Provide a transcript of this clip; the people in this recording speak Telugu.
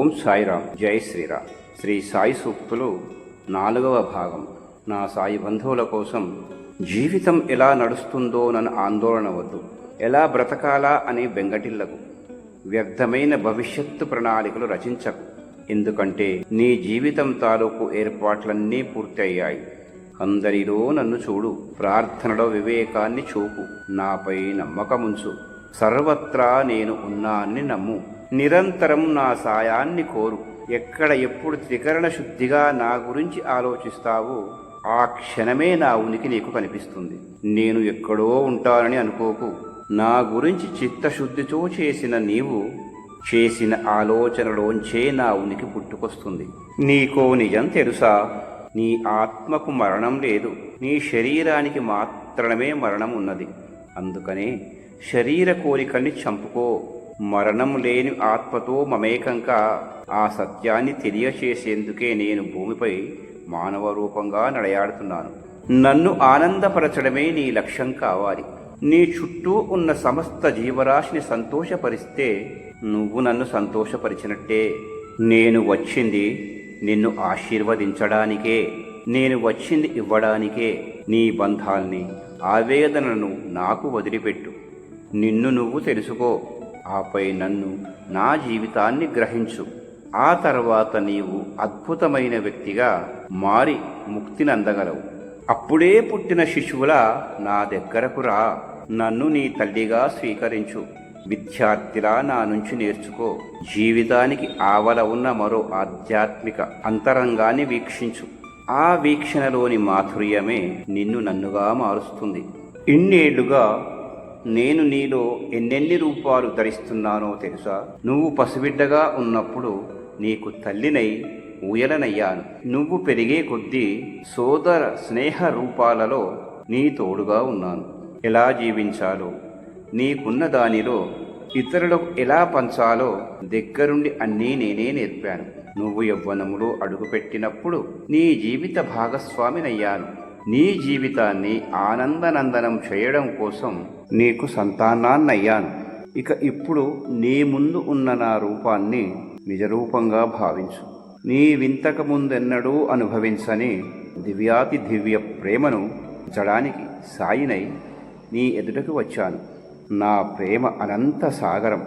ఓం సాయిరామ్. జై శ్రీరామ్. శ్రీ సాయి సూక్తులు 4వ భాగం. నా సాయి బంధువుల కోసం జీవితం ఎలా నడుస్తుందో నన్ను ఆందోళన వద్దు, ఎలా బ్రతకాలా అని బెంగటిల్లకు, వ్యర్థమైన భవిష్యత్తు ప్రణాళికలు రచించకు. ఎందుకంటే నీ జీవితం తాలూకు ఏర్పాట్లన్నీ పూర్తి అయ్యాయి. అందరిలో నన్ను చూడు, ప్రార్థనలో వివేకాన్ని చూపు, నాపై నమ్మకముంచు, సర్వత్రా నేను ఉన్నాన్ని నమ్ము, నిరంతరం నా సాయాన్ని కోరు. ఎక్కడ ఎప్పుడు త్రికరణ శుద్ధిగా నా గురించి ఆలోచిస్తావో ఆ క్షణమే నా ఉనికి నీకు కనిపిస్తుంది. నేను ఎక్కడో ఉంటానని అనుకోకు. నా గురించి చిత్తశుద్ధితో చేసిన నీవు చేసిన ఆలోచనలోంచే నా ఉనికి పుట్టుకొస్తుంది. నీకో నిజం తెలుసా? నీ ఆత్మకు మరణం లేదు, నీ శరీరానికి మాత్రమే మరణం ఉన్నది. అందుకనే శరీర కోరికల్ని చంపుకో. మరణం లేని ఆత్మతో మమేకంగా ఆ సత్యాన్ని తెలియచేసేందుకే నేను భూమిపై మానవ రూపంగా నడయాడుతున్నాను. నన్ను ఆనందపరచడమే నీ లక్ష్యం కావాలి. నీ చుట్టూ ఉన్న సమస్త జీవరాశిని సంతోషపరిస్తే నువ్వు నన్ను సంతోషపరిచినట్టే. నేను వచ్చింది నిన్ను ఆశీర్వదించడానికే, నేను వచ్చింది ఇవ్వడానికే. నీ బంధాల్ని, ఆవేదనను నాకు వదిలిపెట్టు. నిన్ను నువ్వు తెలుసుకో, ఆపై నన్ను, నా జీవితాన్ని గ్రహించు. ఆ తర్వాత నీవు అద్భుతమైన వ్యక్తిగా మారి ముక్తిని అందగలవు. అప్పుడే పుట్టిన శిశువులా నా దగ్గరకు రా. నన్ను నీ తల్లిగా స్వీకరించు. విద్యార్థిలా నా నుంచి నేర్చుకో. జీవితానికి ఆవల ఉన్న మరో ఆధ్యాత్మిక అంతరంగాన్ని వీక్షించు. ఆ వీక్షణలోని మాధుర్యమే నిన్ను నన్నుగా మారుస్తుంది. ఇన్నేళ్లుగా నేను నీలో ఎన్నెన్ని రూపాలు ధరిస్తున్నానో తెలుసా? నువ్వు పసిబిడ్డగా ఉన్నప్పుడు నీకు తల్లినై ఊయలనయ్యాను. నువ్వు పెరిగే కొద్దీ సోదర స్నేహ రూపాలలో నీ తోడుగా ఉన్నాను. ఎలా జీవించాలో, నీకున్న దానిలో ఇతరులకు ఎలా పంచాలో దగ్గరుండి అన్నీ నేనే నేర్పాను. నువ్వు యవ్వనములో అడుగుపెట్టినప్పుడు నీ జీవిత భాగస్వామినయ్యాను. నీ జీవితాన్ని ఆనందనందనం చేయడం కోసం నీకు సంతానాన్నయ్యాను. ఇక ఇప్పుడు నీ ముందు ఉన్న నా రూపాన్ని నిజరూపంగా భావించు. నీ వింతకు ముందెన్నడూ అనుభవించని దివ్యాతి దివ్య ప్రేమను ఉంచడానికి సాయినై నీ ఎదుటకు వచ్చాను. నా ప్రేమ అనంత సాగరం.